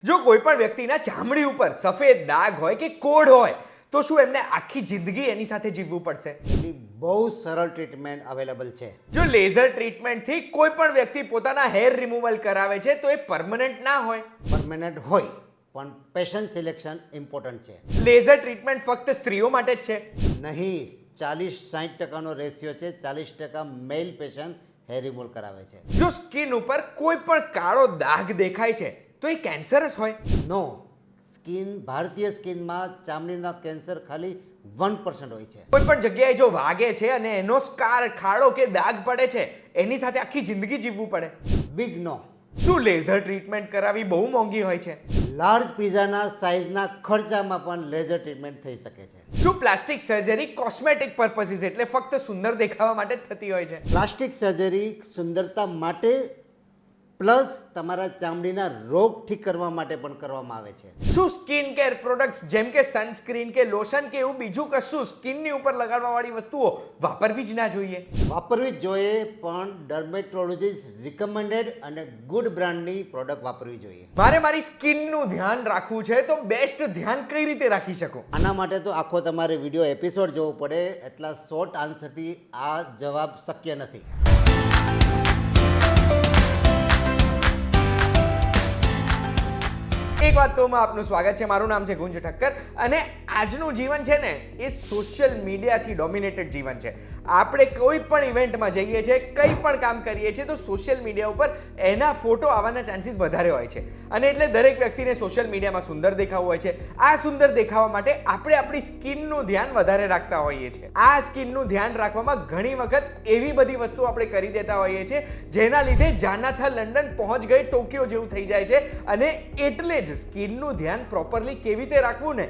જો કોઈ પણ વ્યક્તિના ચામડી ઉપર સફેદ ડાઘ હોય કે કોડ હોય તો શું એમને આખી જિંદગી એની સાથે જીવવું પડશે? એની બહુ સરળ ટ્રીટમેન્ટ અવેલેબલ છે. જો લેઝર ટ્રીટમેન્ટથી કોઈ પણ વ્યક્તિ પોતાના હેર રિમૂવલ કરાવે છે તો એ પરમનન્ટ ના હોય. પરમેનન્ટ હોય પણ પેશન્ટ સિલેક્શન ઇમ્પોર્ટન્ટ છે. લેઝર ટ્રીટમેન્ટ ફક્ત સ્ત્રીઓ માટે જ છે? નહીં, 40-60% રેશિયો છે. 40% મેલ પેશન્ટ હેર રિમૂવલ કરાવે છે. જો સ્કિન ઉપર કોઈ પણ કાળો દાગ દેખાય છે તો એ કેન્સરસ હોય? નો, ભારતીય સ્કિનમાં ચામડીના કેન્સર ખાલી 1% હોય છે. કોઈ પણ જગ્યાએ જો વાગે છે અને એનો સ્કાર ખાડો કે દાગ પડે છે એની સાથે આખી જિંદગી જીવવું પડે? બિગ નો. શું લેઝર ટ્રીટમેન્ટ કરાવી બહુ મોંઘી હોય છે? લાર્જ પીઝાના સાઇઝના ખર્ચામાં પણ લેઝર ટ્રીટમેન્ટ થઈ શકે છે. શું પ્લાસ્ટિક સર્જરી કોસ્મેટિક પર્પસીસ એટલે ફક્ત સુંદર દેખાવા માટે જ થતી હોય છે? પ્લાસ્ટિક સર્જરી સુંદરતા માટે પ્લસ તમારા ચામડીના રોગ ઠીક કરવા માટે પણ કરવામાં આવે છે. શું સ્કિન કેર પ્રોડક્ટ્સ જેમ કે સનસ્ક્રીન કે લોશન કે એવું બીજું કશું સ્કિનની ઉપર લગાડવા વાળી વસ્તુઓ વાપરવી જ ના જોઈએ? વાપરવી જ જોઈએ, પણ ડર્મેટોલોજીસ્ટ રિકમેન્ડેડ અને ગુડ બ્રાન્ડની પ્રોડક્ટ વાપરવી જોઈએ. મારે મારી સ્કિનનું ધ્યાન રાખવું છે તો બેસ્ટ ધ્યાન કઈ રીતે રાખી શકું? આના માટે તો આખો તમારે વિડીયો એપિસોડ જોવો પડે. એટલા શોર્ટ આન્સરથી આ જવાબ શક્ય નથી. એક વાત તો આપનું સ્વાગત છે. મારું નામ છે ગુંજ ઠક્કર અને આજનું જીવન છે ને એ સોશિયલ મીડિયાથી ડોમિનેટેડ જીવન છે. આપણે કોઈ પણ ઇવેન્ટમાં જઈએ છીએ, કંઈ પણ કામ કરીએ છીએ તો સોશિયલ મીડિયા ઉપર એના ફોટો આવવાના ચાન્સીસ વધારે હોય છે અને એટલે દરેક વ્યક્તિને સોશિયલ મીડિયામાં સુંદર દેખાવું હોય છે. આ સુંદર દેખાવા માટે આપણે આપણી સ્કિનનું ધ્યાન વધારે રાખતા હોઈએ છીએ. આ સ્કિનનું ધ્યાન રાખવામાં ઘણી વખત એવી બધી વસ્તુઓ આપણે કરી દેતા હોઈએ છીએ જેના લીધે જાનાથા લંડન પહોંચ ગઈ ટોક્યો જેવું થઈ જાય છે અને એટલે જ સ્કિનનું ધ્યાન પ્રોપરલી કેવી રીતે રાખવું ને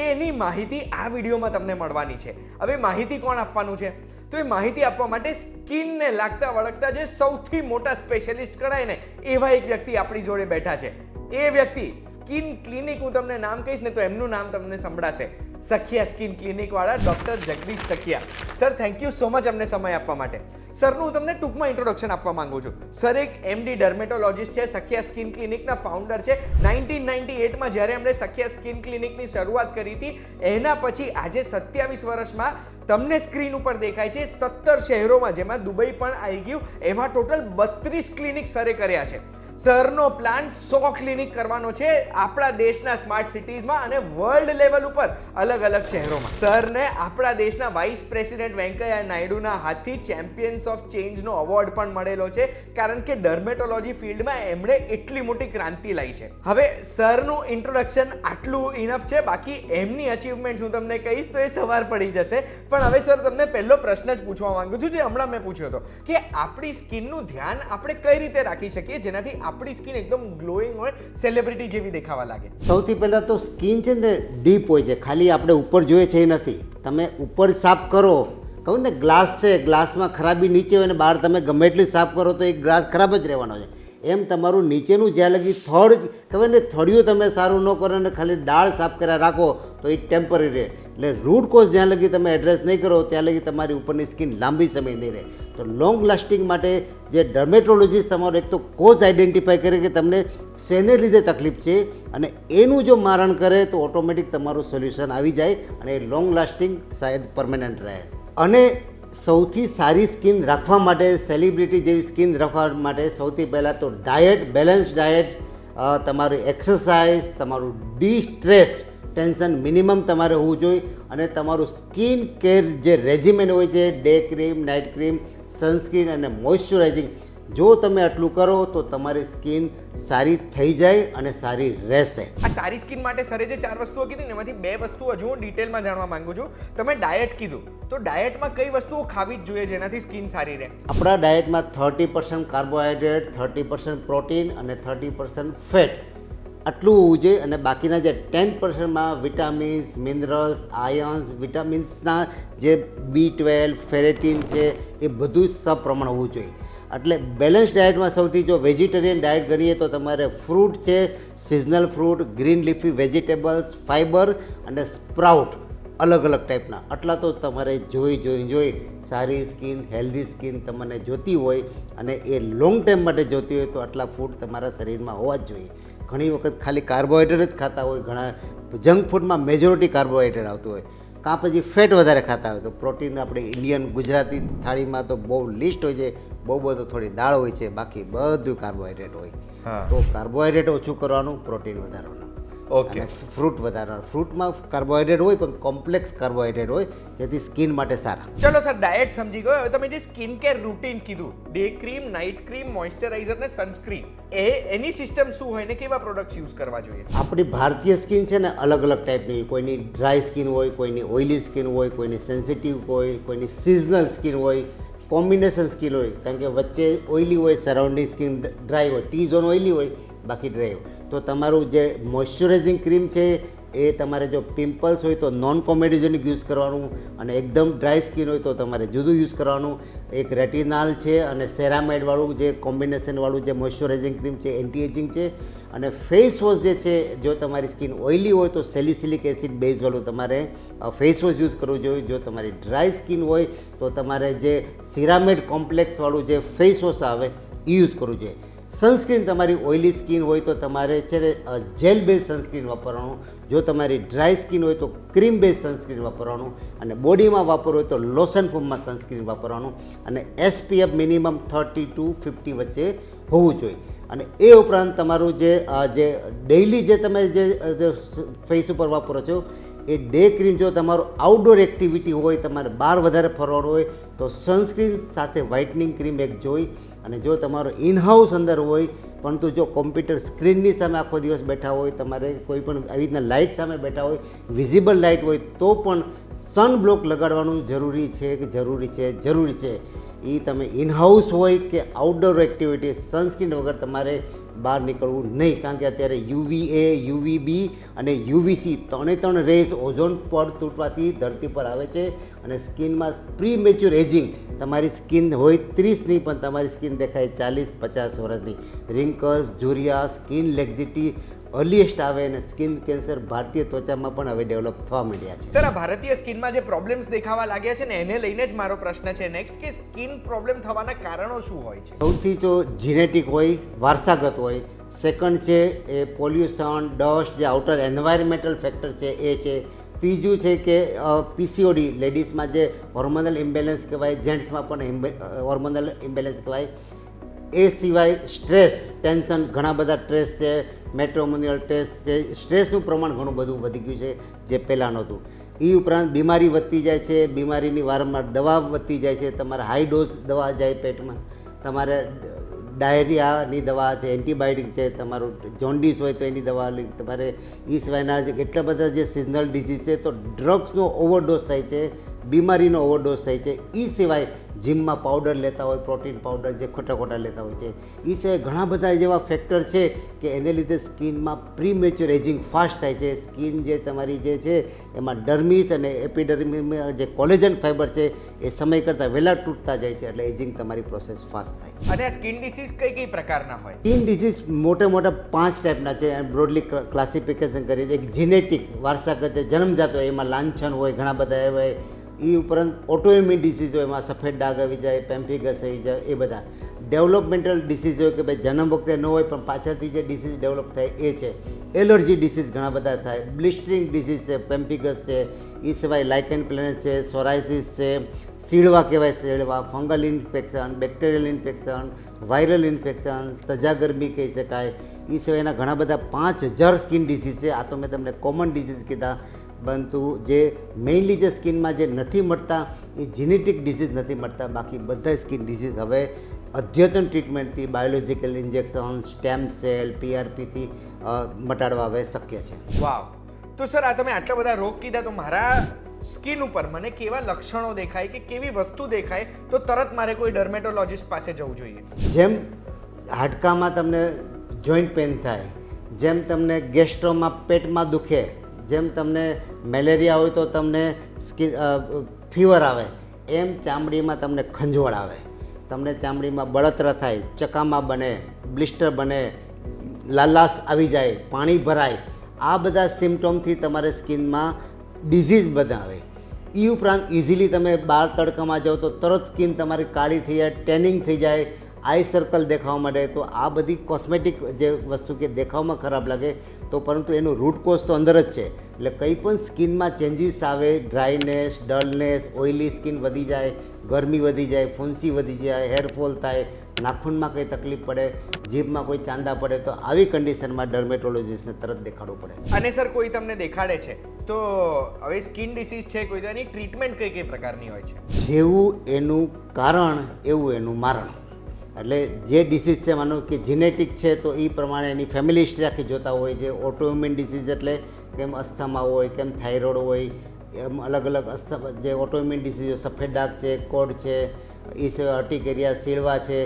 એની માહિતી આ વિડીયોમાં તમને મળવાની છે. હવે માહિતી કોણ આપવાનું છે? તો એ માહિતી આપવા માટે સ્કિનને લાગતા વળગતા જે સૌથી મોટા સ્પેશિયલિસ્ટ ગણાય ને એવા એક વ્યક્તિ આપણી જોડે બેઠા છે. એ વ્યક્તિ સ્કિન ક્લિનિક, હું તમને નામ કહીશ ને તો એમનું નામ તમને સંભળાશે. સખિયા સ્કિન ક્લિનિક વાળા doctor Jagdish Sakhiya. Sir, thank you so much અમને સમય આપવા માટે. સરનું હું તમને ટૂંકમાં ઇન્ટ્રોડક્શન આપવા માંગુ છું. સર એક એમડી ડર્મેટોલોજીસ્ટ છે, સખિયા સ્કિન ક્લિનિકના ફાઉન્ડર છે. 1998માં જ્યારે એમણે સખિયા સ્કિન ક્લિનિકની શરૂઆત કરી હતી એના પછી આજે 27 વર્ષમાં તમને સ્ક્રીન ઉપર દેખાય છે 17 શહેરોમાં, જેમાં દુબઈ પણ આવી ગયું, એમાં ટોટલ 32 ક્લિનિક સરે કર્યા છે. સરનો પ્લાન 100 ક્લિનિક કરવાનો છે આપણા દેશના સ્માર્ટ સિટીઝમાં અને વર્લ્ડ લેવલ ઉપર અલગ અલગ શહેરોમાં. સરને આપણા દેશના વાઇસ પ્રેસિડેન્ટ વેંકૈયા નાયડુના હાથથી ચેમ્પિયન્સ ઓફ ચેન્જનો એવોર્ડ પણ મળેલો છે, કારણ કે ડર્મેટોલોજી ફિલ્ડમાં એમણે એટલી મોટી ક્રાંતિ લાવી છે. હવે સરનું ઇન્ટ્રોડક્શન આટલું ઇનફ છે, બાકી એમની અચીવમેન્ટ હું તમને કહીશ તો એ સવાર પડી જશે. પણ હવે સર તમને પહેલો પ્રશ્ન જ પૂછવા માંગુ છું, જે હમણાં મેં પૂછ્યો હતો કે આપણી સ્કિનનું ધ્યાન આપણે કઈ રીતે રાખી શકીએ જેનાથી આપણી સ્કિન એકદમ ગ્લોઈંગ હોય, સેલિબ્રિટી જેવી દેખાવા લાગે? સૌથી પહેલાં તો સ્કિન છે ને ડીપ હોય છે, ખાલી આપણે ઉપર જોઈએ છે એ નથી. તમે ઉપર સાફ કરો, કહું ને ગ્લાસ છે, ગ્લાસમાં ખરાબી નીચે હોય ને બહાર તમે ગમે એટલી સાફ કરો તો એ ગ્લાસ ખરાબ જ રહેવાનો છે. એમ તમારું નીચેનું જ્યાં લગી ખબર ને થળિયું તમે સારું ન કરો અને ખાલી દાળ સાફ કર્યા રાખો તો એ ટેમ્પરરી રહે. એટલે રૂટ કોઝ જ્યાં લગી તમે એડ્રેસ નહીં કરો ત્યાં લગી તમારી ઉપરની સ્કિન લાંબી સમય નહીં રહે. તો લોંગ લાસ્ટિંગ માટે જે ડર્મેટોલોજીસ્ટ તમારો એક તો કોઝ આઈડેન્ટિફાઈ કરે કે તમને શેને લીધે તકલીફ છે અને એનું જો મારણ કરે તો ઓટોમેટિક તમારું સોલ્યુશન આવી જાય અને એ લોંગ લાસ્ટિંગ શાયદ પરમેનન્ટ રહે. અને સૌથી સારી સ્કિન રાખવા માટે, સેલિબ્રિટી જેવી સ્કિન રાખવા માટે સૌથી પહેલાં તો ડાયટ, બેલેન્સ ડાયટ, તમારું એક્સરસાઇઝ, તમારું ડિસ્ટ્રેસ, ટેન્શન મિનિમમ તમારે હોવું જોઈએ અને તમારું સ્કિન કેર જે રેજિમેન હોય છે, day cream, night cream, sunscreen અને મોઇશ્ચરાઇઝિંગ, જો તમે આટલું કરો તો તમારી સ્કિન સારી થઈ જાય અને સારી રહેશે. આ સારી સ્કિન માટે સરે જે 4 વસ્તુઓ કીધી ને એમાંથી 2 વસ્તુઓ હજુ હું ડિટેલમાં જાણવા માંગુ છું. તમે ડાયટ કીધું, તો ડાયટમાં કઈ વસ્તુઓ ખાવી જ જોઈએ જેનાથી સ્કિન સારી રહે? આપણા ડાયટમાં 30% કાર્બોહાઈડ્રેટ, 30% પ્રોટીન અને 30% ફેટ આટલું હોવું જોઈએ અને બાકીના જે 10%માં વિટામિન્સ, મિનરલ્સ, આયન્સ, વિટામિન્સના જે B12, ફેરેટિન છે એ બધું સપ્રમાણ હોવું જોઈએ. એટલે બેલેન્સ ડાયટમાં સૌથી જો વેજીટેરિયન ડાયટ ગણીએ તો તમારે ફ્રૂટ છે, seasonal fruit, green leafy vegetables, fibre અને સ્પ્રાઉટ અલગ અલગ ટાઈપના, આટલા તો તમારે જોઈ સારી સ્કિન, હેલ્ધી સ્કિન તમને જોતી હોય અને એ લોંગ ટાઈમ માટે જોતી હોય તો આટલા ફૂડ તમારા શરીરમાં હોવા જ જોઈએ. ઘણી વખત ખાલી કાર્બોહાઈડ્રેટ જ ખાતા હોય, ઘણા જંક ફૂડમાં મેજોરિટી કાર્બોહાઈડ્રેટ આવતું હોય, કાં પછી ફેટ વધારે ખાતા હોય. તો પ્રોટીન આપણે ઇન્ડિયન ગુજરાતી થાળીમાં તો બહુ લિસ્ટ હોય છે, બહુ બધું થોડી દાળ હોય છે, બાકી બધું કાર્બોહાઈડ્રેટ હોય. તો કાર્બોહાઈડ્રેટ ઓછું કરવાનું, પ્રોટીન વધારવાનું ઓકે. અને ફ્રૂટ વધારવાનું. ફ્રૂટમાં કાર્બોહાઈડ્રેટ હોય પણ કોમ્પ્લેક્સ કાર્બોહાઈડ્રેટ હોય, જેથી સ્કિન માટે સારા. ચલો સર, ડાયટ સમજી ગયો. હવે તમે જે સ્કિન કેર રૂટીન કીધું, day cream, night cream, moisturiser ને સનસ્ક્રીન, એની સિસ્ટમ શું હોય ને કેવા પ્રોડક્ટ્સ યુઝ કરવા જોઈએ? આપણી ભારતીય સ્કિન છે ને અલગ અલગ ટાઈપની, કોઈની ડ્રાય સ્કિન હોય, કોઈની ઓઇલી સ્કિન હોય, કોઈની સેન્સિટિવ હોય, કોઈની સિઝનલ સ્કિન હોય, કોમ્બિનેશન સ્કિન હોય. કારણ કે વચ્ચે ઓઇલી હોય, સરાઉન્ડિંગ સ્કિન ડ્રાય હોય, ટી ઝોન ઓઇલી હોય, બાકી ડ્રાય હોય. તો તમારું જે મોઇશ્ચરાઇઝિંગ ક્રીમ છે એ તમારે જો પિમ્પલ્સ હોય તો નોન કોમેડિજેનિક યુઝ કરવાનું, અને એકદમ ડ્રાય સ્કિન હોય તો તમારે જુદું યુઝ કરવાનું. એક રેટિનાલ છે અને સેરામાઇડવાળું જે કોમ્બિનેશનવાળું જે મોઇશ્ચરાઇઝિંગ ક્રીમ છે, એન્ટી એજિંગ છે. અને ફેસ વોશ જે છે, જો તમારી સ્કિન ઓઇલી હોય તો સેલિસિલિક એસિડ બેઝવાળું તમારે ફેસ વોશ યુઝ કરવું જોઈએ. જો તમારી ડ્રાય સ્કિન હોય તો તમારે જે સિરામિડ કોમ્પ્લેક્સવાળું જે ફેસ વોશ આવે એ યુઝ કરવું જોઈએ. સનસ્ક્રીન, તમારી ઓઇલી સ્કિન હોય તો તમારે છે ને જેલ બેઝ સનસ્ક્રીન વાપરવાનું. જો તમારી ડ્રાય સ્કિન હોય તો ક્રીમ બેઝ સનસ્ક્રીન વાપરવાનું, અને બોડીમાં વાપરવું હોય તો લોશન ફોર્મમાં સનસ્ક્રીન વાપરવાનું, અને SPF મિનિમમ 30 to 50 વચ્ચે હોવું જોઈએ. અને એ ઉપરાંત તમારું જે ડેઇલી જે તમે જે ફેસ ઉપર વાપરો છો એ ડે ક્રીમ, જો તમારું આઉટડોર એક્ટિવિટી હોય, તમારે બહાર વધારે ફરવાનું હોય તો સનસ્ક્રીન સાથે વ્હાઇટનિંગ ક્રીમ એક જોઈ. અને જો તમારો ઇનહાઉસ અંદર હોય, પરંતુ જો કોમ્પ્યુટર સ્ક્રીનની સામે આખો દિવસ બેઠા હોય, તમારે કોઈ પણ આવી રીતના લાઇટ સામે બેઠા હોય, વિઝિબલ લાઇટ હોય, તો પણ સન બ્લોક લગાડવાનું જરૂરી છે. એ તમે ઇનહાઉસ હોય કે આઉટડોર એક્ટિવિટી, સનસ્ક્રીન વગર તમારે બહાર નીકળવું નહીં. કારણ કે અત્યારે UVA, UVB અને UVC ત્રણે રેઝ ઓઝોન પડ તૂટવાથી ધરતી પર આવે છે, અને સ્કિનમાં પ્રીમેચ્યોર એજિંગ, તમારી સ્કિન હોય 30 નહીં પણ તમારી સ્કિન દેખાય 40-50 વર્ષની. રિંકલ્સ, ઝુરિયા, સ્કિન લેક્ઝિટી અર્લીએસ્ટ આવે, અને સ્કિન કેન્સર ભારતીય ત્વચામાં પણ હવે ડેવલપ થવા માંડ્યા છે. સર, આ ભારતીય સ્કિનમાં જે પ્રોબ્લેમ્સ દેખાવા લાગ્યા છે ને એને લઈને જ મારો પ્રશ્ન છે નેક્સ્ટ, કે સ્કિન પ્રોબ્લેમ થવાના કારણો શું હોય છે? સૌથી જો જીનેટિક હોય, વારસાગત હોય. સેકન્ડ છે એ પોલ્યુશન, ડસ્ટ, જે આઉટર એન્વાયરમેન્ટલ ફેક્ટર છે એ છે. ત્રીજું છે કે PCOD, લેડીઝમાં જે હોર્મોનલ ઇમ્બેલેન્સ કહેવાય, જેન્ટ્સમાં પણ હોર્મોનલ ઇમ્બેલેન્સ કહેવાય. એ સિવાય સ્ટ્રેસ, ટેન્શન, ઘણા બધા સ્ટ્રેસ છે, મેટ્રોમોનિયલ સ્ટ્રેસ છે. સ્ટ્રેસનું પ્રમાણ ઘણું બધું વધી ગયું છે જે પહેલાં નહોતું. એ ઉપરાંત બીમારી વધતી જાય છે, બીમારીની વારંવાર દવા વધતી જાય છે. તમારે હાઈ ડોઝ દવા જાય પેટમાં, તમારે ડાયરિયાની દવા છે, એન્ટીબાયોટિક છે, તમારું જોન્ડિસ હોય તો એની દવા લે. તમારે એ સિવાયના જે કેટલા બધા જે સિઝનલ ડિસીઝ છે, તો ડ્રગ્સનો ઓવરડોઝ થાય છે, બીમારીનો ઓવરડોઝ થાય છે. એ સિવાય જીમમાં પાવડર લેતા હોય, પ્રોટીન પાવડર જે ખોટા લેતા હોય છે. એ સિવાય ઘણા બધા જેવા ફેક્ટર છે કે એને લીધે સ્કિનમાં પ્રીમેચ્યોર એજિંગ ફાસ્ટ થાય છે. સ્કિન જે તમારી જે છે એમાં ડર્મિસ અને એપિડર્મિસમાં જે કોલેજન ફાઈબર છે એ સમય કરતાં વહેલા તૂટતા જાય છે, એટલે એજિંગ તમારી પ્રોસેસ ફાસ્ટ થાય. અને આ સ્કિન ડિસીઝ કઈ પ્રકારના હોય? સ્કિન ડિસીઝ મોટા 5 ટાઈપના છે, બ્રોડલી ક્લાસિફિકેશન કરી. એક જીનેટિક, વારસાગત જન્મજાત હોય, એમાં લાંછન હોય, ઘણા બધા એવા. એ ઉપરાંત ઓટોઇમ્યુન ડિસીઝ હોય, એમાં સફેદ ડાઘ આવી જાય, પેમ્ફિગસ આવી જાય, એ બધા. ડેવલપમેન્ટલ ડિસીઝ હોય કે ભાઈ જન્મ વખતે ન હોય પણ પાછળથી જે ડિસીઝ ડેવલપ થાય એ છે. એલર્જી ડિસીઝ ઘણા બધા થાય. બ્લિસ્ટરિંગ ડિસીઝ છે, પેમ્ફિગસ છે. એ સિવાય લાઇકન પ્લેનેટ છે, સોરાઇસિસ છે, સીડવા કહેવાય, સીડવા, fungal infection, bacterial infection, viral infection, તજાગરમી કહી શકાય. એ સિવાયના ઘણા બધા 5000 સ્કિન ડિસીઝ છે. આ તો મેં તમને કોમન ડિસીઝ કીધા, પરંતુ જે મેઇનલી જે સ્કિનમાં જે નથી મળતા એ જીનેટિક ડિસીઝ નથી મળતા. બાકી બધા સ્કિન ડિસીઝ હવે અદ્યતન ટ્રીટમેન્ટથી, બાયોલોજિકલ ઇન્જેક્શન, સ્ટેમ સેલ, PRPથી મટાડવા હવે શક્ય છે. વાવ! તો સર, આ તમે આટલા બધા રોગ કીધા, તો મારા સ્કિન ઉપર મને કેવા લક્ષણો દેખાય કે કેવી વસ્તુ દેખાય તો તરત મારે કોઈ ડર્મેટોલોજિસ્ટ પાસે જવું જોઈએ? જેમ હાડકામાં તમને જોઈન્ટ પેન થાય, જેમ તમને ગેસ્ટ્રોમાં પેટમાં દુખે, જેમ તમને મેલેરિયા હોય તો તમને ફીવર આવે, એમ ચામડીમાં તમને ખંજવાળ આવે, તમને ચામડીમાં બળતરા થાય, ચકામા બને, બ્લિસ્ટર બને, લાલાશ આવી જાય, પાણી ભરાય. આ બધા સિમ્ટોમથી તમારે સ્કિનમાં ડિઝીઝ બનાવે. એ ઉપરાંત ઇઝીલી તમે બહાર તડકામાં જાઓ તો તરત સ્કિન તમારી કાળી થઈ જાય, ટેનિંગ થઈ જાય. આઈ સર્કલ દેખાવા માંડે, તો આ બધી કોસ્મેટિક જે વસ્તુ કે દેખાવમાં ખરાબ લાગે તો પરંતુ એનું રૂટ કોઝ તો અંદર જ છે. એટલે કંઈ પણ સ્કિનમાં ચેન્જીસ આવે, ડ્રાયનેસ, ડલનેસ, ઓઇલી સ્કિન વધી જાય, ગરમી વધી જાય, ફુંસી વધી જાય, હેરફોલ થાય, નાખૂનમાં કંઈ તકલીફ પડે, જીભમાં કોઈ ચાંદા પડે, તો આવી કન્ડિશનમાં ડર્મેટોલોજીસ્ટને તરત દેખાડવું પડે. અને સર કોઈ તમને દેખાડે છે તો હવે સ્કિન ડિસીઝ છે કોઈ, તો એની ટ્રીટમેન્ટ કઈ કઈ પ્રકારની હોય છે? જેવું એનું કારણ એવું એનું મારણ. એટલે જે ડિસીઝ છે, માનો કે જીનેટિક છે તો એ પ્રમાણે એની ફેમિલી હિસ્ટ્રી આખી જોતા હોય છે. ઓટોઇમ્યુન ડિસીઝ એટલે કેમ અસ્થમા હોય, કેમ થાઇરોઇડ હોય, એમ અલગ અલગ જે ઓટોઇમ્યુન ડિસીઝ, સફેદ ડાઘ છે, કોડ છે, એ સિવાય અર્ટિકેરિયા, સીળવા છે,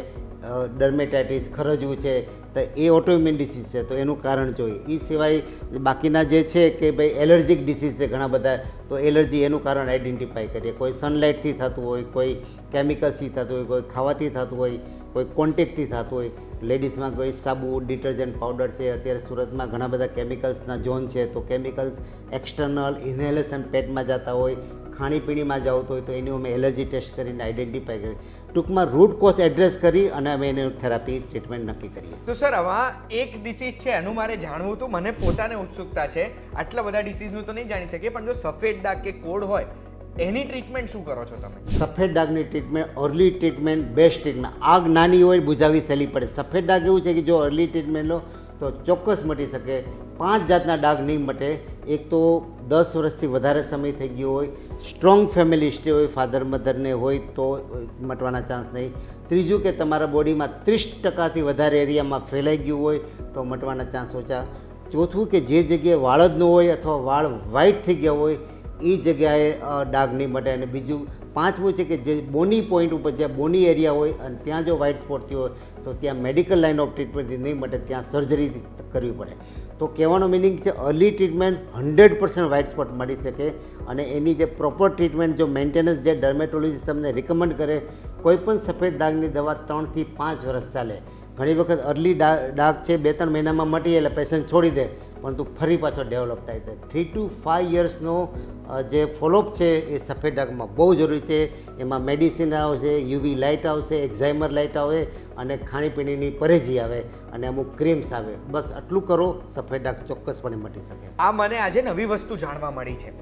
ડર્મેટાઇટિસ, ખરજવું છે, તો એ ઓટોઇમ્યુન ડિસીઝ છે તો એનું કારણ જોઈએ. એ સિવાય બાકીના જે છે કે ભાઈ એલર્જીક ડિસીઝ છે ઘણા બધા, તો એલર્જી એનું કારણ આઈડેન્ટિફાઈ કરીએ. કોઈ સનલાઇટથી થતું હોય, કોઈ કેમિકલ્સથી થતું હોય, કોઈ ખાવાથી થતું હોય, કોઈ કોન્ટેક્ટથી થતું હોય. લેડીઝમાં કોઈ સાબુ, ડિટર્જન્ટ પાવડર છે, અત્યારે સુરતમાં ઘણા બધા કેમિકલ્સના ઝોન છે, તો કેમિકલ્સ એક્સટર્નલ ઇન્હેલેશન પેટમાં જતા હોય, ખાણીપીણીમાં જતું હોય, તો એની અમે એલર્જી ટેસ્ટ કરીને આઈડેન્ટિફાઈ કરીએ. ટૂંકમાં રૂટ કોઝ એડ્રેસ કરી અને અમે એની થેરાપી ટ્રીટમેન્ટ નક્કી કરીએ. તો સર આમાં એક ડિસીઝ છે એનું મારે જાણવું હતું, મને પોતાને ઉત્સુકતા છે. આટલા બધા ડિસીઝનું તો નહીં જાણી શકીએ, પણ જો સફેદ ડાઘ કે કોડ હોય એની ટ્રીટમેન્ટ શું કરો છો તમે? સફેદ ડાઘની treatment, early treatment, best treatment. આગ નાની હોય બુઝાવી સહેલી પડે. સફેદ ડાઘ એવું છે કે જો અર્લી ટ્રીટમેન્ટ લો તો ચોક્કસ મટી શકે. 5 જાતના ડાઘ નહીં મટે. એક તો 10 વર્ષથી વધારે સમય થઈ ગયો હોય, સ્ટ્રોંગ ફેમિલી હિસ્ટ્રી હોય, ફાધર મધરને હોય તો મટવાના ચાન્સ નહીં. ત્રીજું કે તમારા બોડીમાં 30% વધારે એરિયામાં ફેલાઈ ગયું હોય તો મટવાના ચાન્સ ઓછા. ચોથું કે જે જગ્યાએ વાળ જ ન હોય અથવા વાળ વ્હાઇટ થઈ ગયા હોય એ જગ્યાએ ડાઘ નહીં મટે. અને બીજું પાંચમું છે કે જે બોની પોઈન્ટ ઉપર જ્યાં બોની એરિયા હોય અને ત્યાં જો વ્હાઇટ સ્પોટ થયો હોય તો ત્યાં મેડિકલ લાઇન ઓફ ટ્રીટમેન્ટથી નહીં મટે, ત્યાં સર્જરી કરવી પડે. તો કહેવાનો મિનિંગ છે અર્લી ટ્રીટમેન્ટ 100% વ્હાઇટ સ્પોટ મળી શકે. અને એની જે પ્રોપર ટ્રીટમેન્ટ જો મેન્ટેનન્સ જે ડર્મેટોલોજીસ્ટ તમને રિકમેન્ડ કરે, કોઈપણ સફેદ ડાઘની દવા 3 થી 5 વર્ષ ચાલે. ઘણી વખત અર્લી ડાઘ છે 2-3 મહિનામાં મટી એટલે પેશન્ટ છોડી દે, પરંતુ ફરી પાછો ડેવલપ થાય છે. 3 to 5 યર્સનો જે ફોલોઅપ છે એ સફેદ ડાઘમાં બહુ જરૂરી છે. એમાં મેડિસિન આવશે, યુવી લાઇટ આવશે, એક્ઝાઇમર લાઇટ આવે અને ખાણીપીણીની પરેજી આવે અને અમુક ક્રીમ્સ આવે. બસ આટલું કરો, સફેદ ડાઘ ચોક્કસપણે મટી શકે. આ મને આજે નવી વસ્તુ જાણવા મળી છે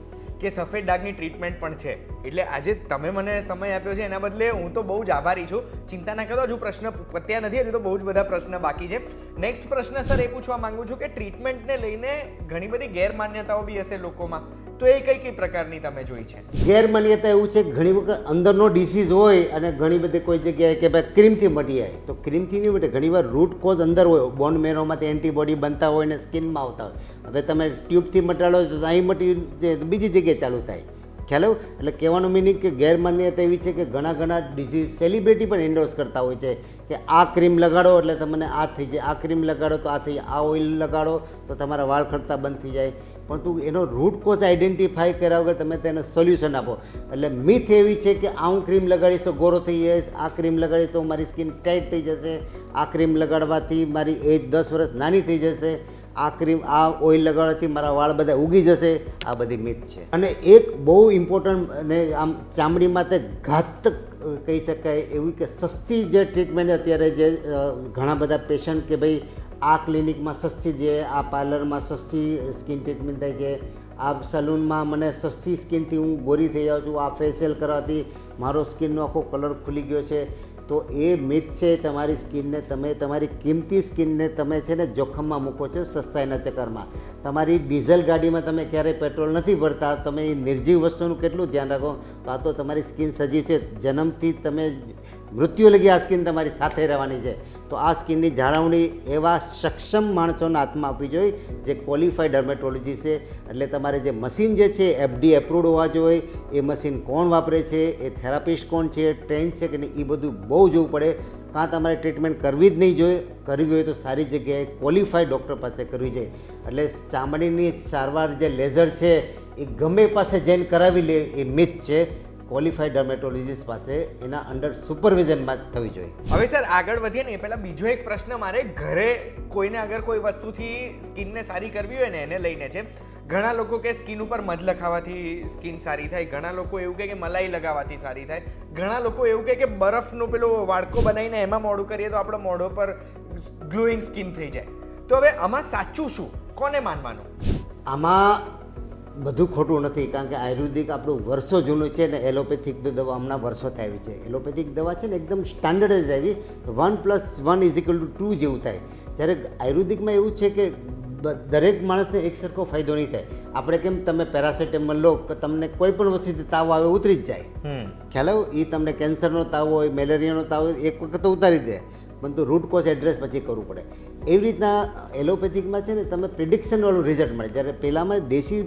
કે સફેદ ડાઘની ટ્રીટમેન્ટ પણ છે. એટલે આજે તમે મને સમય આપ્યો છે એના બદલે હું તો બહુ જ આભારી છું. ચિંતા ના કરો, હજુ પ્રશ્ન પત્યા નથી, હજુ તો બહુ જ બધા પ્રશ્ન બાકી છે. નેક્સ્ટ પ્રશ્ન સર એ પૂછવા માંગુ છું કે ટ્રીટમેન્ટને લઈને ઘણી બધી ગેરમાન્યતાઓ બી હશે લોકોમાં, તો એ કઈ કઈ પ્રકારની તમે જોઈ છે? ગેરમાન્યતા એવું છે ઘણી વખત અંદરનો ડિસીઝ હોય અને ઘણી બધી કોઈ જગ્યાએ કે ભાઈ ક્રીમથી મટી જાય, તો ક્રીમથી નહીં મટે. ઘણીવાર રૂટ કોઝ અંદર હોય, બોન મેરોમાંથી એન્ટીબોડી બનતા હોય ને સ્કિનમાં આવતા હોય. હવે તમે ટ્યુબથી મટાડો તો અહીં મટી બીજી જગ્યાએ ચાલુ થાય. ખ્યાલ આવ્યો? એટલે કહેવાનું મિનિંગ કે ગેરમાન્યતા એવી છે કે ઘણા ડિસીઝ સેલિબ્રિટી પણ એન્ડોર્સ કરતા હોય છે કે આ ક્રીમ લગાડો એટલે તમને આ થઈ જાય, આ ક્રીમ લગાડો તો આ થઈ જાય, આ ઓઇલ લગાડો તો તમારા વાળ ખરતા બંધ થઈ જાય. પરંતુ એનો રૂટ કોઝ આઈડેન્ટિફાઈ કર્યા વગર તમે તેને સોલ્યુશન આપો. એટલે મિથ એવી છે કે આ હું ક્રીમ લગાડીશ તો ગોરો થઈ જઈશ, આ ક્રીમ લગાડીશ તો મારી સ્કિન ટાઈટ થઈ જશે, આ ક્રીમ લગાડવાથી મારી એજ 10 વર્ષ નાની થઈ જશે, આ ક્રીમ આ ઓઇલ લગાડવાથી મારા વાળ બધા ઉગી જશે. આ બધી મિથ છે. અને એક બહુ ઇમ્પોર્ટન્ટ અને આમ ચામડી માટે ઘાતક કહી શકાય એવી કે સસ્તી જે ટ્રીટમેન્ટ અત્યારે જે ઘણા બધા પેશન્ટ કે ભાઈ આ ક્લિનિકમાં સસ્તી છે, આ પાર્લરમાં સસ્તી સ્કિન ટ્રીટમેન્ટ થાય છે, આ સલૂનમાં મને સસ્તી સ્કિનથી હું ગોરી થઈ જાઉં છું, આ ફેશિયલ કરવાથી મારો સ્કિનનો આખો કલર ખુલી ગયો છે. તો એ મિથ છે. તમારી સ્કિનને તમે તમારી કિંમતી સ્કિનને તમે છે ને જોખમમાં મૂકો છો સસ્તાઈના ચક્કરમાં. તમારી ડીઝલ ગાડીમાં તમે ક્યારેય પેટ્રોલ નથી ભરતા, તમે એ નિર્જીવ વસ્તુનું કેટલું ધ્યાન રાખો. તો આ તો તમારી સ્કિન સજીવ છે. જન્મથી તમે મૃત્યુ લગી આ સ્કિન તમારી સાથે રહેવાની છે. તો આ સ્કિનની જાળવણી એવા સક્ષમ માણસોના હાથમાં આપવી જોઈએ જે ક્વોલિફાઈડ ડર્મેટોલોજી છે. એટલે તમારે જે મશીન જે છે FDA એપ્રુવડ હોવા જોઈએ. એ મશીન કોણ વાપરે છે, એ થેરાપિસ્ટ કોણ છે, ટ્રેન છે કે નહીં, એ બધું બહુ જોવું પડે. કાં તમારે ટ્રીટમેન્ટ કરવી જ નહીં જોઈએ, કરવી હોય તો સારી જગ્યાએ ક્વોલિફાઈડ ડૉક્ટર પાસે કરવી જોઈએ. એટલે ચામડીની સારવાર જે લેઝર છે એ ગમે પાસે જઈને કરાવી લે એ મિથ છે. ક્વોલિફાઈડ ડર્મેટોલોજીસ્ટ પાસે એના અંડર સુપરવિઝનમાં જ થવી જોઈએ. હવે સર આગળ વધીએ ને એ પહેલા બીજો એક પ્રશ્ન મારે ઘરે કોઈને અગર કોઈ વસ્તુથી સ્કિનને સારી કરવી હોય ને એને લઈને છે. ઘણા લોકો કે સ્કિન ઉપર મધ લખાવવાથી સ્કિન સારી થાય, ઘણા લોકો એવું કહે કે મલાઈ લગાવવાથી સારી થાય, ઘણા લોકો એવું કહે કે બરફનો પેલો વાડકો બનાવીને એમાં મોઢું કરીએ તો આપણો મોઢો પર ગ્લોઈંગ સ્કિન થઈ જાય. તો હવે આમાં સાચું શું, કોને માનવાનું? આમાં બધું ખોટું નથી, કારણ કે આયુર્વેદિક આપણું વર્ષો જૂનું છે ને એલોપેથિક દવા હમણાં વર્ષોથી આવી છે. એલોપેથિક દવા છે ને એકદમ સ્ટાન્ડર્ડ જ આવી, 1+1=2 જેવું થાય. જ્યારે આયુર્વેદિકમાં એવું છે કે દરેક માણસને એક સરખો ફાયદો નહીં થાય. આપણે કેમ તમે પેરાસિટામોલ લો કે તમને કોઈ પણ વસ્તુથી તાવ આવે ઉતરી જ જાય, ખ્યાલ આવ્યો? એ તમને કેન્સરનો તાવ હોય, મેલેરિયાનો તાવ હોય, એક વખત તો ઉતારી દે, પરંતુ રૂટ કોઝ એડ્રેસ પછી કરવું પડે. એવી રીતના એલોપેથિકમાં છે ને તમે પ્રિડિક્શનવાળું રિઝલ્ટ મળે. જ્યારે પહેલાંમાં દેશી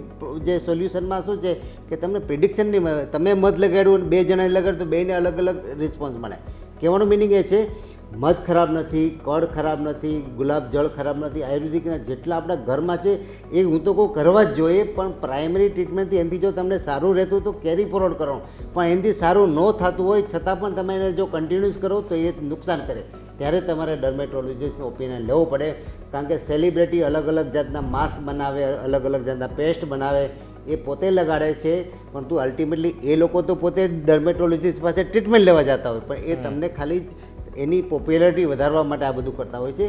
જે સોલ્યુશનમાં શું છે કે તમને પ્રિડિક્શન નહીં મળે. તમે મધ લગાડ્યું અને 2 જણાએ લગાડ્યું તો બેને અલગ અલગ રિસ્પોન્સ મળે. કહેવાનો મિનિંગ એ છે મધ ખરાબ નથી, કડ ખરાબ નથી, ગુલાબ જળ ખરાબ નથી. આયુર્વેદિકના જેટલા આપણા ઘરમાં છે એ હું તો કહું કરવા જ જોઈએ, પણ પ્રાઇમરી ટ્રીટમેન્ટથી એનાથી જો તમને સારું રહેતું તો કેરી ફોરવર્ડ કરો, પણ એનાથી સારું ન થતું હોય છતાં પણ તમે એને જો કન્ટિન્યુઅસ કરો તો એ નુકસાન કરે. ત્યારે તમારે ડર્મેટોલોજીસ્ટનો ઓપિનિયન લેવો પડે. કારણ કે સેલિબ્રિટી અલગ અલગ જાતના માસ્ક બનાવે, અલગ અલગ જાતના પેસ્ટ બનાવે, એ પોતે લગાડે છે, પરંતુ અલ્ટિમેટલી એ લોકો તો પોતે ડર્મેટોલોજીસ્ટ પાસે ટ્રીટમેન્ટ લેવા જતા હોય, પણ એ તમને ખાલી એની પોપ્યુલારિટી વધારવા માટે આ બધું કરતા હોય છે.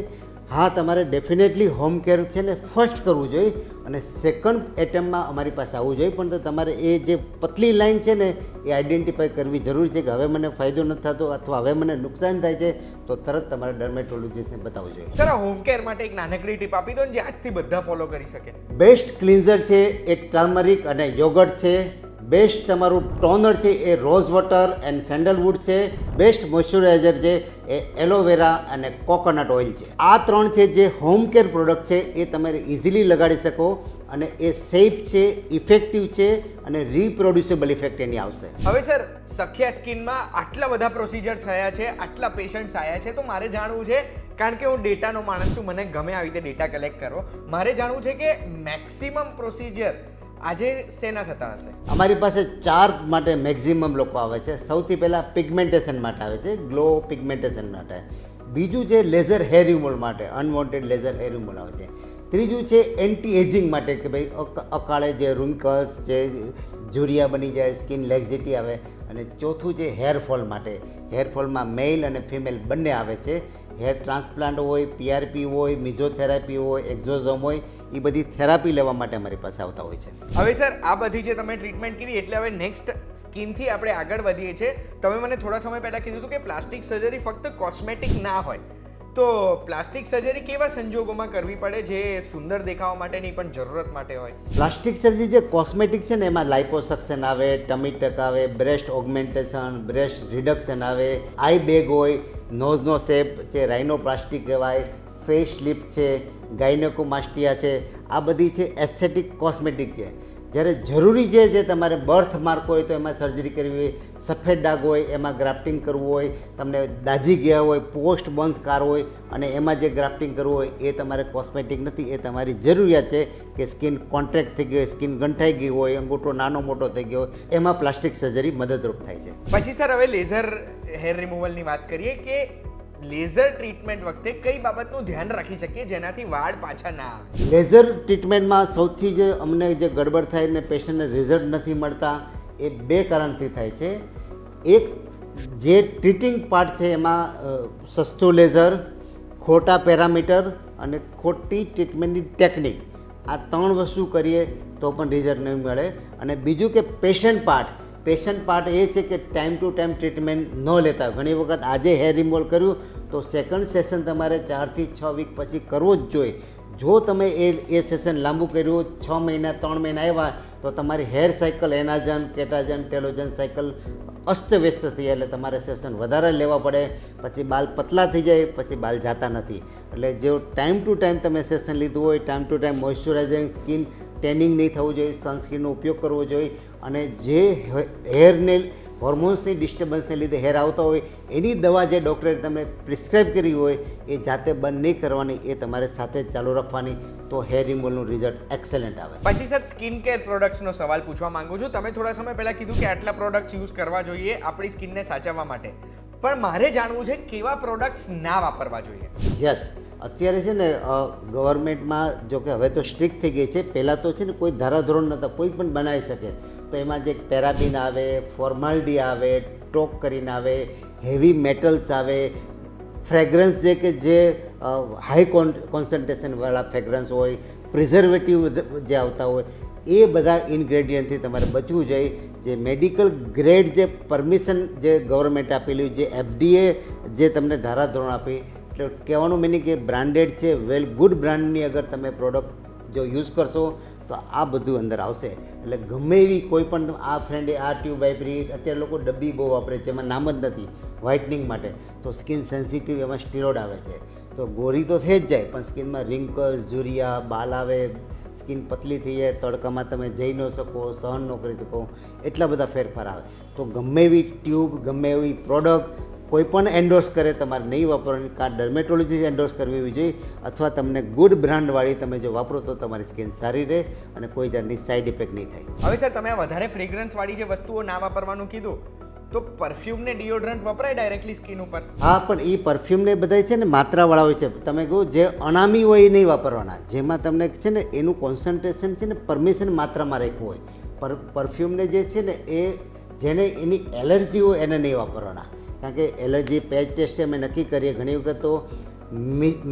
હા, તમારે ડેફિનેટલી હોમ કેર છે ને ફર્સ્ટ કરવું જોઈએ અને સેકન્ડ એટેમ્પમાં અમારી પાસે આવવું જોઈએ, પણ તમારે એ જે પતલી લાઈન છે ને એ આઈડેન્ટિફાઈ કરવી જરૂરી છે કે હવે મને ફાયદો નથી થતો અથવા હવે મને નુકસાન થાય છે, તો તરત તમારે ડર્મેટોલોજીસ્ટને બતાવવું જોઈએ. સર હોમ કેર માટે એક નાનકડી ટીપ આપી દો ને જે આજથી બધા ફોલો કરી શકે. બેસ્ટ ક્લિન્ઝર છે એ ટર્મરિક અને યોગર્ટ છે. બેસ્ટ તમારું ટોનર છે એ રોઝ વોટર એન્ડ સેન્ડલવુડ છે. બેસ્ટ મોઇશ્ચરાઇઝર છે એ એલોવેરા અને કોકોનટ ઓઇલ છે. આ 3 છે જે હોમ કેર પ્રોડક્ટ છે એ તમે ઇઝીલી લગાડી શકો અને એ સેફ છે, ઇફેક્ટિવ છે અને રીપ્રોડ્યુસેબલ ઇફેક્ટ એની આવશે. હવે સર સખ્યા સ્કિનમાં આટલા બધા પ્રોસિજર થયા છે, આટલા પેશન્ટ્સ આવ્યા છે, તો મારે જાણવું છે, કારણ કે હું ડેટાનો માણસ છું, મને ગમે આવી રીતે ડેટા કલેક્ટ કરો, મારે જાણવું છે કે મેક્સિમમ પ્રોસિજર આજે શેના થતા હશે? અમારી પાસે 4 માટે મેક્સિમમ લોકો આવે છે. સૌથી પહેલાં પિગમેન્ટેશન માટે આવે છે, ગ્લો પિગમેન્ટેશન માટે. બીજું છે લેઝર હેર રિમૂવલ માટે, અનવોન્ટેડ લેઝર હેર રિમૂવલ આવે છે. ત્રીજું છે એન્ટી એજિંગ માટે કે ભાઈ અકાળે જે રિંકલ્સ જે ઝુરિયા બની જાય, સ્કિન લેક્ઝિટી આવે. અને ચોથું છે હેરફોલ માટે. હેરફોલમાં મેલ અને ફિમેલ બંને આવે છે. હેર ટ્રાન્સપ્લાન્ટ હોય, PRP હોય, મિઝોથેરાપી હોય, એક્ઝોઝોમ હોય, એ બધી થેરાપી લેવા માટે અમારી પાસે આવતા હોય છે. હવે સર આ બધી જે તમે ટ્રીટમેન્ટ કરી એટલે હવે નેક્સ્ટ સ્કિનથી આપણે આગળ વધીએ છીએ. તમે મને થોડા સમય પહેલાં કીધું હતું કે પ્લાસ્ટિક સર્જરી ફક્ત કોસ્મેટિક ના હોય, તો પ્લાસ્ટિક સર્જરી કેવા સંજોગોમાં કરવી પડે જે સુંદર દેખાવા માટે નહીં પણ જરૂરત માટે હોય? પ્લાસ્ટિક સર્જરી જે કોસ્મેટિક છે ને એમાં લાઇપોસક્શન આવે, ટમી ટક આવે, બ્રેસ્ટ ઓગમેન્ટેશન, બ્રેસ્ટ રિડક્શન આવે, આઈ બેગ હોય, નોઝનો શેપ છે, રાઇનોપ્લાસ્ટી કહેવાય, ફેસ લિફ્ટ છે, ગાયનેકોમાસ્ટિયા છે, આ બધી છે એસ્થેટિક કોસ્મેટિક છે. જ્યારે જરૂરી છે જે તમારે બર્થ માર્ક હોય તો એમાં સર્જરી કરવી હોય, સફેદ ડાઘ હોય એમાં ગ્રાફ્ટિંગ કરવું હોય, તમને દાઝી ગયા હોય, પોસ્ટ બર્ન્સ કાર હોય અને એમાં જે ગ્રાફ્ટિંગ કરવું હોય એ તમારે કોસ્મેટિક નથી, એ તમારી જરૂરિયાત છે કે સ્કિન કોન્ટ્રેક્ટ થઈ ગઈ હોય, સ્કિન ગંઠાઈ ગઈ હોય, અંગૂઠો નાનો મોટો થઈ ગયો હોય, એમાં પ્લાસ્ટિક સર્જરી મદદરૂપ થાય છે. પછી સર હવે લેઝર હેર રિમૂવલની વાત કરીએ કે લેઝર ટ્રીટમેન્ટ વખતે કઈ બાબતનું ધ્યાન રાખી શકીએ જેનાથી વાળ પાછા ના આવે? લેઝર ટ્રીટમેન્ટમાં સૌથી જે અમને જે ગડબડ થાય ને પેશન્ટને રિઝલ્ટ નથી મળતા એ 2 કારણથી થાય છે. એક જે ટ્રીટિંગ પાર્ટ છે એમાં સસ્તું લેઝર, ખોટા પેરામીટર અને ખોટી ટ્રીટમેન્ટની ટેકનિક, આ 3 વસ્તુ કરીએ તો પણ રિઝલ્ટ નહીં મળે. અને બીજું કે પેશન્ટ પાર્ટ એ છે કે ટાઈમ ટુ ટાઈમ ટ્રીટમેન્ટ ન લેતા. ઘણી વખત આજે હેર રિમૂવલ કર્યું તો સેકન્ડ સેશન તમારે 4 થી 6 વીક પછી કરવો જ જોઈએ. જો તમે એ સેશન લાંબુ કર્યું, 6 મહિના 3 મહિના આવ્યા તો તમારી હેર સાયકલ એનાજન, કેટાજન, ટેલોજન સાયકલ અસ્તવ્યસ્ત થઈ જાય. એટલે તમારે સેશન વધારે લેવા પડે, પછી બાલ પતલા થઈ જાય, પછી બાલ જાતા નથી. એટલે જો ટાઈમ ટુ ટાઈમ તમે સેશન લીધું હોય, time to time moisturizing, skin tanning નહીં થવું જોઈએ, સનસ્ક્રીનનો ઉપયોગ કરવો જોઈએ અને જે હેરને હોર્મોન્સની ડિસ્ટર્બન્સને લીધે હેર આવતા હોય એની દવા જે ડૉક્ટરે તમને પ્રિસ્ક્રાઇબ કરી હોય એ જાતે બંધ નહીં કરવાની, એ તમારે સાથે જ ચાલુ રાખવાની, તો હેર રિમૂવલનું રિઝલ્ટ એક્સેલન્ટ આવે. પછી સર સ્કિન કેર પ્રોડક્ટ્સનો સવાલ પૂછવા માંગુ છું. તમે થોડા સમય પહેલા કીધું કે આટલા પ્રોડક્ટ્સ યુઝ કરવા જોઈએ આપણી સ્કિનને સાચવવા માટે, પણ મારે જાણવું છે કેવા પ્રોડક્ટ્સ ના વાપરવા જોઈએ. યસ, અત્યારે છે ને ગવર્મેન્ટમાં જો કે હવે તો સ્ટ્રિક્ટ થઈ ગઈ છે. પહેલાં તો છે ને કોઈ ધારાધોરણ નહોતા, કોઈ પણ બનાવી શકે. તો એમાં જે પેરાબિન આવે, ફોર્માલિટી આવે, ટોક કરીને આવે, હેવી મેટલ્સ આવે, ફ્રેગ્રન્સ જે હાઈ કોન્સન્ટ્રેશનવાળા ફ્રેગ્રન્સ હોય, પ્રિઝર્વેટિવ જે આવતા હોય, એ બધા ઇન્ગ્રેડિયન્ટથી તમારે બચવું જોઈએ. જે મેડિકલ ગ્રેડ જે પરમિશન જે ગવર્મેન્ટ આપેલી, જે FDA જે તમને ધારાધોરણ આપી, એટલે કહેવાનું મિનિંગ કે બ્રાન્ડેડ છે, વેલ ગુડ બ્રાન્ડની અગર તમે પ્રોડક્ટ જો યુઝ કરશો તો આ બધું અંદર આવશે. એટલે ગમે એવી કોઈ પણ આ ફ્રેન્ડે આ ટ્યુબ વાપરી, અત્યારે લોકો ડબ્બી બહુ વાપરે છે, એમાં નામ જ નથી વ્હાઇટનિંગ માટે, તો સ્કિન સેન્સિટિવ, એમાં સ્ટીરોડ આવે છે, તો ગોરી તો થઈ જ જાય, પણ સ્કિનમાં રિંકલ્સ, ઝુરિયા, બાલ આવે, સ્કિન પતલી થઈ જાય, તડકામાં તમે જઈ ન શકો, સહન ન કરી શકો, એટલા બધા ફેરફાર આવે. તો ગમે એવી ટ્યુબ, ગમે એવી પ્રોડક્ટ કોઈ પણ એન્ડોર્સ કરે તમારે નહીં વાપરવાની, કાં ડર્મેટોલોજી એન્ડોર્સ કરવી જોઈએ, અથવા તમને ગુડ બ્રાન્ડવાળી તમે જો વાપરો તો તમારી સ્કિન સારી રહે અને કોઈ જાતની સાઇડ ઇફેક્ટ નહીં થાય. હવે સર તમે વધારે ફ્રેગ્રન્સવાળી જે વસ્તુઓ ના વાપરવાનું કીધું, તો પરફ્યુમ ને ડિયોડરન્ટ વપરાય ડાયરેક્ટલી સ્કિન ઉપર? હા, પણ એ પરફ્યુમને બધા છે ને માત્રાવાળા હોય છે. તમે કહો જે અનામી હોય એ નહીં વાપરવાના, જેમાં તમને છે ને એનું કોન્સન્ટ્રેશન છે ને પરમિશન માત્રામાં રાખ્યું હોય. પરફ્યુમને જે છે ને એ જેને એની એલર્જી હોય એને નહીં વાપરવાના, કારણ કે એલર્જી પેચ ટેસ્ટ અમે નક્કી કરીએ. ઘણી વખત તો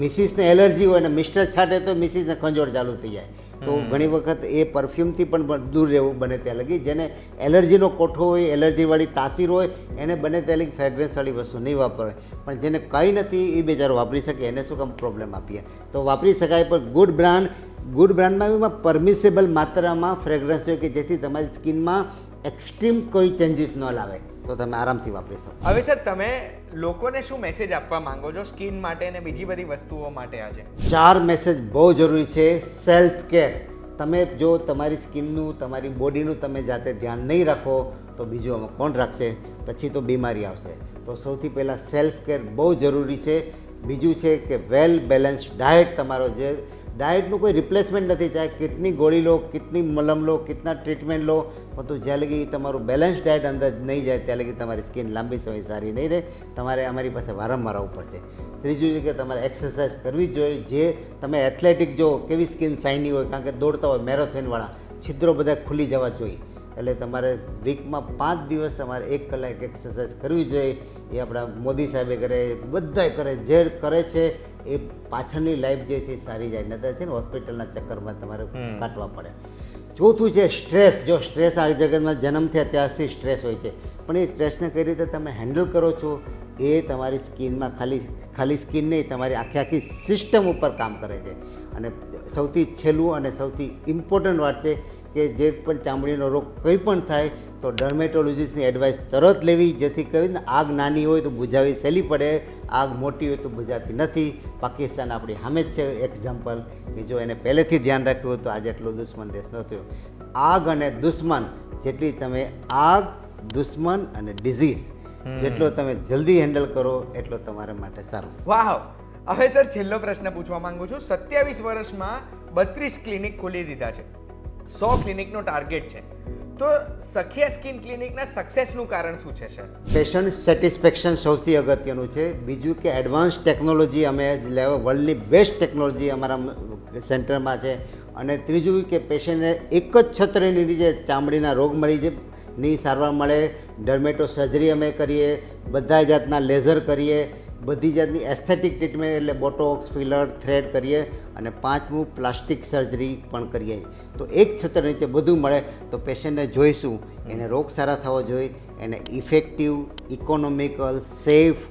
મિસિસને એલર્જી હોય ને મિસ્ટર છાંટે તો મિસિસને ખંજોળ ચાલુ થઈ જાય. તો ઘણી વખત એ પરફ્યુમથી પણ દૂર રહેવું બને ત્યાં લગી. જેને એલર્જીનો કોઠો હોય, એલર્જીવાળી તાસીર હોય, એને બને ત્યાં લગી ફ્રેગ્રન્સવાળી વસ્તુ નહીં વાપરે. પણ જેને કંઈ નથી એ બેચારો વાપરી શકે, એને શું કામ પ્રોબ્લેમ આપીએ? તો વાપરી શકાય, પણ ગુડ બ્રાન્ડમાં એમાં પરમિસેબલ માત્રામાં ફ્રેગ્રન્સ હોય કે જેથી તમારી સ્કિનમાં એક્સ્ટ્રીમ કોઈ ચેન્જીસ ન લાવે, તો તમે આરામથી વાપરી શકો. હવે સર તમે લોકોને શું મેસેજ આપવા માંગો છો સ્કિન માટે અને બીજી બધી વસ્તુઓ માટે આજે? 4 મેસેજ બહુ જરૂરી છે. Self care. તમે જો તમારી સ્કિનનું, તમારી બોડીનું તમે જાતે ધ્યાન નહીં રાખો તો બીજું આમાં કોણ રાખશે? પછી તો બીમારી આવશે. તો સૌથી પહેલાં સેલ્ફ કેર બહુ જરૂરી છે. બીજું છે કે વેલ બેલેન્સ ડાયટ. તમારો જે ડાયટનું કોઈ રિપ્લેસમેન્ટ નથી, ચાહે કેટલી ગોળી લો, કેટલી મલમ લો, કેટલા ટ્રીટમેન્ટ લો, પરંતુ જ્યાં લગી તમારું બેલેન્સ ડાયટ અંદર નહીં જાય ત્યાં લગી તમારી સ્કિન લાંબી સમય સારી નહીં રહે. તમારે અમારી પાસે વારંવાર આવવું પડશે. ત્રીજું છે કે તમારે એક્સરસાઇઝ કરવી જ જોઈએ. જે તમે એથ્લેટિક જો કેવી સ્કિન શાઇની હોય, કારણ કે દોડતા હોય મેરેથોનવાળા, છિદ્રો બધા ખુલી જવા જોઈએ. એટલે તમારે વીકમાં 5 દિવસ તમારે 1 કલાક એક્સરસાઇઝ કરવી જોઈએ. એ આપણા મોદી સાહેબે કરે, બધાય કરે, જે કરે છે એ પાછળની લાઈફ જે છે એ સારી જાય. નતર છે ને હોસ્પિટલના ચક્કરમાં તમારે કાટવા પડે. ચોથું છે સ્ટ્રેસ. જો સ્ટ્રેસ આ જગતમાં જન્મ થયા ત્યારથી સ્ટ્રેસ હોય છે, પણ એ સ્ટ્રેસને કઈ રીતે તમે હેન્ડલ કરો છો એ તમારી સ્કિનમાં ખાલી સ્કિન નહીં, તમારી આખી સિસ્ટમ ઉપર કામ કરે છે. અને સૌથી છેલ્લું અને સૌથી ઇમ્પોર્ટન્ટ વાત છે કે જે પણ ચામડીનો રોગ કંઈ પણ થાય તો ડર્મેટોલોજીસ્ટની એડવાઇસ તરત લેવી, જેથી કહ્યું ને આગ નાની હોય તો બુઝાવી સહેલી પડે, આગ મોટી હોય તો બુઝાતી નથી. પાકિસ્તાન આપણી સામે જ છે એક્ઝામ્પલ, કે જો એને પહેલેથી ધ્યાન રાખ્યું હોય તો આજે એટલો દુશ્મન દેશ ન થયો. આગ અને દુશ્મન, જેટલી તમે આગ, દુશ્મન અને ડિઝીઝ જેટલો તમે જલ્દી હેન્ડલ કરો એટલો તમારા માટે સારું. વાહ! હવે સર છેલ્લો પ્રશ્ન પૂછવા માંગુ છું. 27 વર્ષમાં 32 ક્લિનિક ખોલી દીધા છે, 100 ક્લિનિકનો ટાર્ગેટ છે, તો સખિયા સ્કિન ક્લિનિકના સક્સેસનું કારણ શું છે સર? પેશન્ટ સેટિસ્ફેક્શન સૌથી અગત્યનું છે. બીજું કે એડવાન્સ ટેકનોલોજી અમે વર્લ્ડની બેસ્ટ ટેકનોલોજી અમારા સેન્ટરમાં છે. અને ત્રીજું કે પેશન્ટને એક જ છત્રની નીચે ચામડીના રોગ ની સારવાર મળે. ડર્મેટો સર્જરી અમે કરીએ, બધા જાતના લેઝર કરીએ, બધી જાતની એસ્થેટિક ટ્રીટમેન્ટ એટલે બોટોક્સ, ફિલર, થ્રેડ કરીએ, અને 5મું પ્લાસ્ટિક સર્જરી પણ કરીએ. તો એક છત્ર નીચે બધું મળે. તો પેશન્ટને જોઈશું, એને રોગ સારા થવો જોઈએ, એને effective, economical, safe,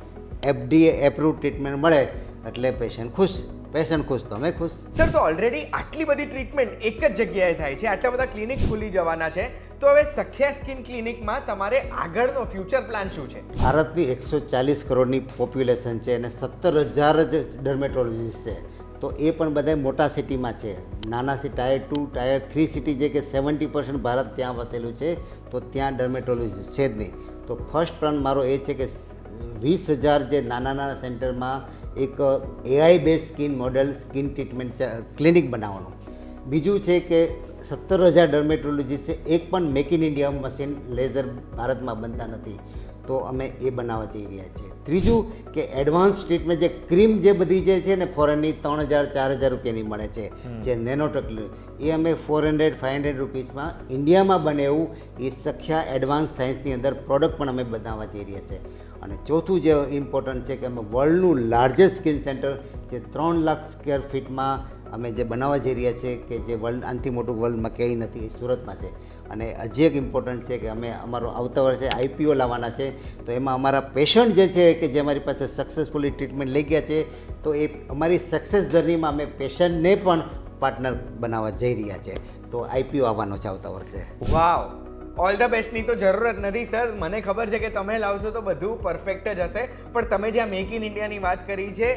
FDA approve treatment મળે એટલે પેશન્ટ ખુશ. પેશન્ટ ખુશ તો અમે ખુશ. સર, તો ઓલરેડી આટલી બધી ટ્રીટમેન્ટ એક જ જગ્યાએ થાય છે, આટલા બધા ક્લિનિક ખુલી જવાના છે, તો હવે સખ્યા સ્કિન ક્લિનિકમાં તમારે આગળનો ફ્યુચર પ્લાન શું છે? ભારતની 140 કરોડની પોપ્યુલેશન છે અને 17,000 જ ડર્મેટોલોજીસ્ટ છે. તો એ પણ બધા મોટા સિટીમાં છે. નાના ટાયર 2, ટાયર 3 સિટી જે કે 70% ભારત ત્યાં વસેલું છે, તો ત્યાં ડર્મેટોલોજીસ્ટ છે જ નહીં. તો ફર્સ્ટ પ્લાન મારો એ છે કે 20,000 જે નાના નાના સેન્ટરમાં એક AI base skin model skin treatment clinic બનાવવાનું. બીજું છે કે 17,000 ડર્મેટોલોજીસ્ટ છે, એક પણ make in India machine laser ભારતમાં બનતા નથી, તો અમે એ બનાવવા જઈ રહ્યા છીએ. ત્રીજું કે એડવાન્સ ટ્રીટમેન્ટ જે ક્રીમ જે બધી જે છે ને ફોરેનની 3,000-4,000 રૂપિયાની મળે છે, જે નેનોટેક, એ અમે 400-500 રૂપીસમાં ઇન્ડિયામાં બને એવું એ સખ્યા એડવાન્સ સાયન્સની અંદર પ્રોડક્ટ પણ અમે બનાવવા જઈ રહ્યા છીએ. અને ચોથું જે ઇમ્પોર્ટન્ટ છે કે અમે વર્લ્ડનું લાર્જેસ્ટ સ્કિન સેન્ટર જે 3 લાખ સ્ક્વેર ફીટમાં અમે જે બનાવવા જઈ રહ્યા છીએ, કે જે વર્લ્ડ આનાથી મોટું વર્લ્ડમાં ક્યાંય નથી, એ સુરતમાં છે. અને હજી એક ઇમ્પોર્ટન્ટ છે કે અમે અમારો આવતા વર્ષે IPO લાવવાના છે, તો એમાં અમારા પેશન્ટ જે છે કે જે અમારી પાસે સક્સેસફુલી ટ્રીટમેન્ટ લઈ ગયા છે, તો એ અમારી સક્સેસ જર્નીમાં અમે પેશન્ટને પણ પાર્ટનર બનાવવા જઈ રહ્યા છે. તો IPO આવવાનો છે આવતા વર્ષે. વાવ, ઓલ ધ બેસ્ટની તો જરૂરત નથી સર, મને ખબર છે કે તમે લાવશો તો બધું પરફેક્ટ જ હશે, પણ તમે જે આ મેક ઇન ઇન્ડિયાની વાત કરી છે,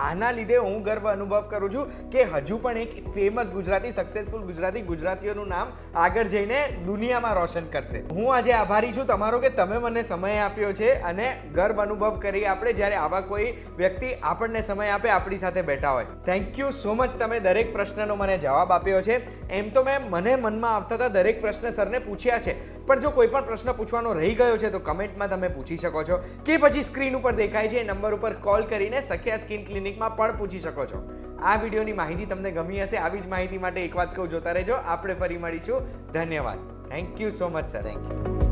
આના લીધે હું ગર્વ અનુભવ કરું છું કે હજુ પણ એક ફેમસ ગુજરાતી, સક્સેસફુલ ગુજરાતી, ગુજરાતીઓનું નામ આગળ જઈને દુનિયામાં રોશન કરશે. હું આજે આભારી છું તમારો કે તમે મને સમય આપ્યો છે, અને ગર્વ અનુભવ કરી આપણે જ્યારે આવા કોઈ વ્યક્તિ આપણને સમય આપે, આપણી સાથે બેઠા હોય. થેન્ક યુ સો મચ, તમે દરેક પ્રશ્નનો મને જવાબ આપ્યો છે. એમ તો મને મનમાં આવતા હતા દરેક પ્રશ્ન સરને પૂછ્યા છે, પણ જો કોઈ પણ પ્રશ્ન પૂછવાનો રહી ગયો છે તો કમેન્ટમાં તમે પૂછી શકો છો, કે પછી સ્ક્રીન ઉપર દેખાય છે એ નંબર ઉપર કોલ કરીને સખ્યા સ્કિન ક્લિનિકમાં પણ પૂછી શકો છો. આ વિડીયોની માહિતી તમને ગમી હશે. આવી જ માહિતી માટે એક વાત કહું, જોતા રહેજો. આપણે ફરી મળીશું. ધન્યવાદ. Thank you so much sir. Thank you.